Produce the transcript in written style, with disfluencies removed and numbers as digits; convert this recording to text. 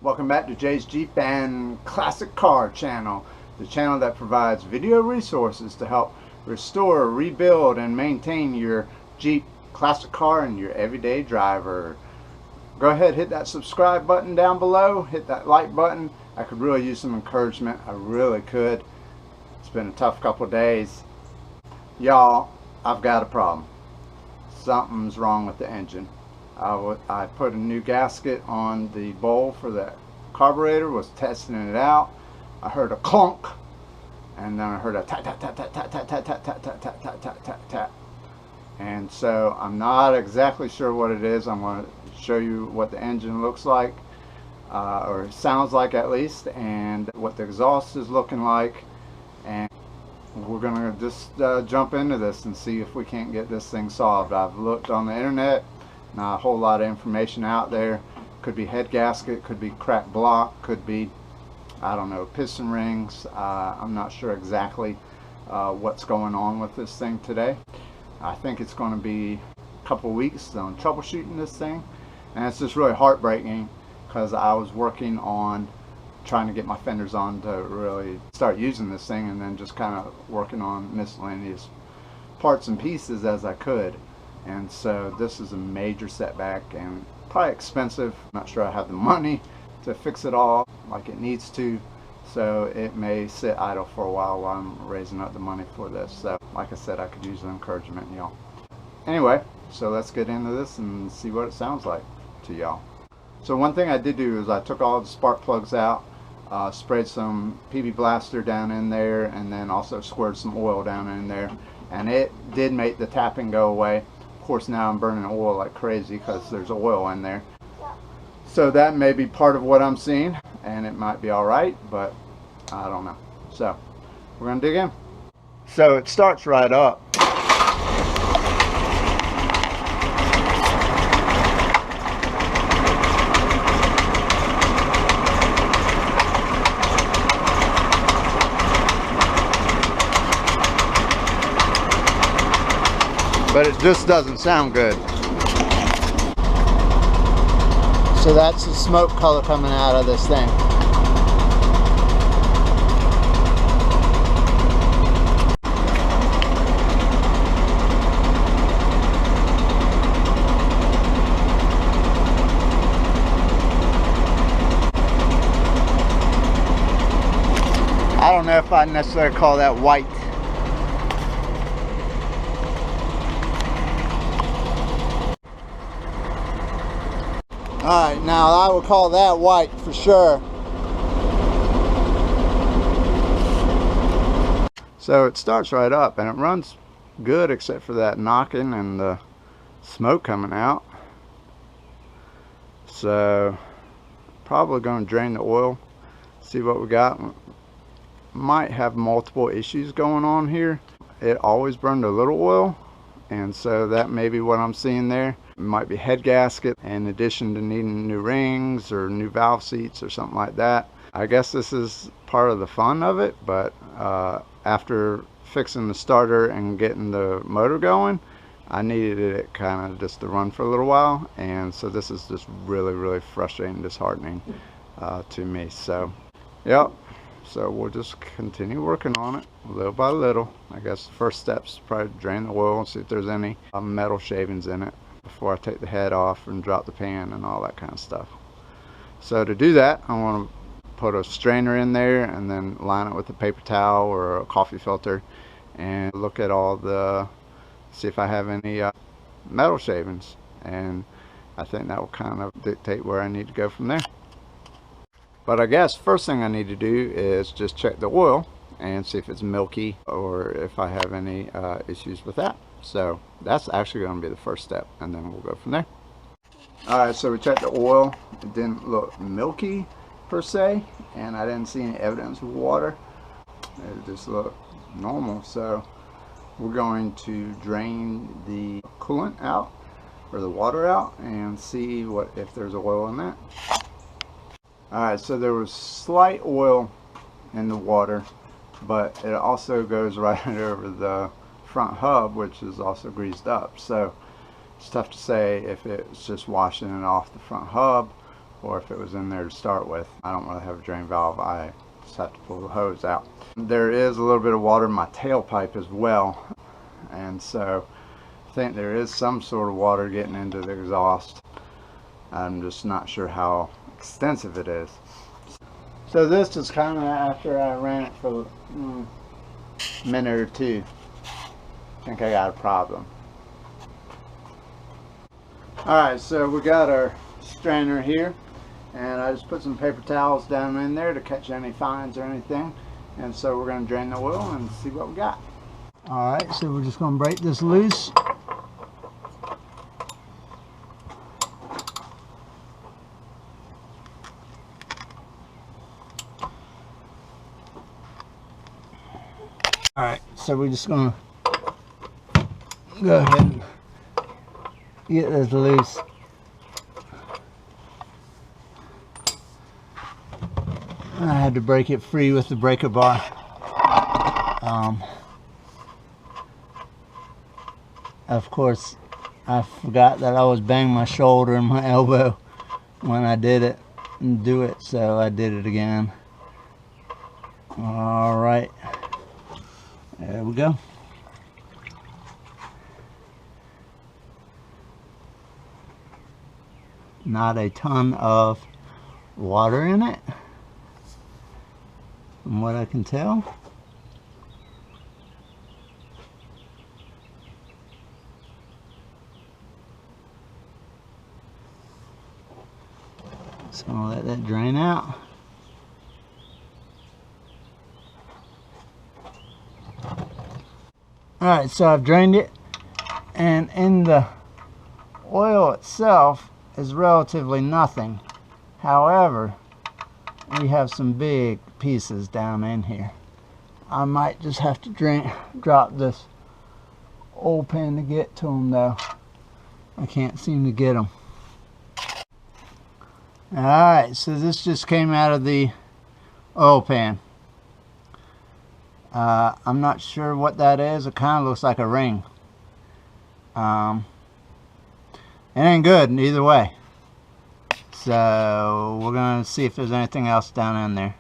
Welcome back to Jay's Jeep and Classic Car channel, the channel that provides video resources to help restore, rebuild, and maintain your Jeep classic car and your everyday driver. Go ahead, hit that subscribe button down below, hit that like button. I could really use some encouragement, I really could. It's been a tough couple days. Y'all, I've got a problem. Something's wrong with the engine. I put a new gasket on the bowl for the carburetor, was testing it out. I heard a clunk, and then I heard a tap, tap, tap, tap, tap, tap, tap, tap, tap, tap, tap, tap, tap, tap, tap. And so I'm not exactly sure what it is. I'm going to show you what the engine looks like, or sounds like at least, and what the exhaust is looking like. And we're going to just jump into this and see if we can't get this thing solved. I've looked on the internet. Not a whole lot of information out there. Could be head gasket, could be cracked block, could be, I don't know, piston rings. I'm not sure exactly what's going on with this thing today. I think it's going to be a couple weeks on troubleshooting this thing, and it's just really heartbreaking because I was working on trying to get my fenders on to really start using this thing, and then just kind of working on miscellaneous parts and pieces as I could. And so this is a major setback and probably expensive. I'm not sure I have the money to fix it all like it needs to, so it may sit idle for a while I'm raising up the money for this. So like I said, I could use the encouragement, y'all. Anyway, so let's get into this and see what it sounds like to y'all. So one thing I did do is I took all the spark plugs out, sprayed some PB Blaster down in there, and then also squirted some oil down in there, and it did make the tapping go away. Of course, now I'm burning oil like crazy because there's oil in there. So that may be part of what I'm seeing, and it might be alright, but I don't know. So we're going to dig in. So it starts right up. But it just doesn't sound good. So that's the smoke color coming out of this thing. I don't know if I'd necessarily call that white. Alright, now I would call that white for sure. So it starts right up and it runs good except for that knocking and the smoke coming out. So probably going to drain the oil, see what we got. Might have multiple issues going on here. It always burned a little oil, and so that may be what I'm seeing there. It might be head gasket in addition to needing new rings or new valve seats or something like that. I guess this is part of the fun of it, but after fixing the starter and getting the motor going, I needed it kind of just to run for a little while, and so this is just really frustrating, disheartening to me. So yep, so we'll just continue working on it little by little. I guess the first step's probably drain the oil and see if there's any metal shavings in it before I take the head off and drop the pan and all that kind of stuff. So to do that, I want to put a strainer in there and then line it with a paper towel or a coffee filter and look at all the, see if I have any metal shavings, and I think that will kind of dictate where I need to go from there. But I guess first thing I need to do is just check the oil and see if it's milky or if I have any issues with that. So that's actually going to be the first step, and then we'll go from there. Alright, so we checked the oil. It didn't look milky per se, and I didn't see any evidence of water. It just looked normal. So we're going to drain the coolant out, or the water out, and see what if there's oil in that. Alright, so there was slight oil in the water, but it also goes right over the front hub, which is also greased up. So it's tough to say if it's just washing it off the front hub or if it was in there to start with. I don't really have a drain valve. I just have to pull the hose out. There is a little bit of water in my tailpipe as well, and so I think there is some sort of water getting into the exhaust. I'm just not sure how extensive it is. So this is kind of after I ran it for a minute or two. I think I got a problem. Alright, so we got our strainer here, and I just put some paper towels down in there to catch any fines or anything, and so we're going to drain the oil and see what we got. Alright, so we're just going to break this loose. Alright, so we're just going to go ahead and get this loose. I had to break it free with the breaker bar. Of course, I forgot that I was banging my shoulder and my elbow when I did it and do it, so I did it again. Alright, there we go. Not a ton of water in it, from what I can tell. So I'll let that drain out. Alright, so I've drained it, and in the oil itself is relatively nothing. However, we have some big pieces down in here. I might just have to drop this oil pan to get to them though. I can't seem to get them. Alright, so this just came out of the oil pan. I'm not sure what that is. It kind of looks like a ring. It ain't good either way. So we're going to see if there's anything else down in there.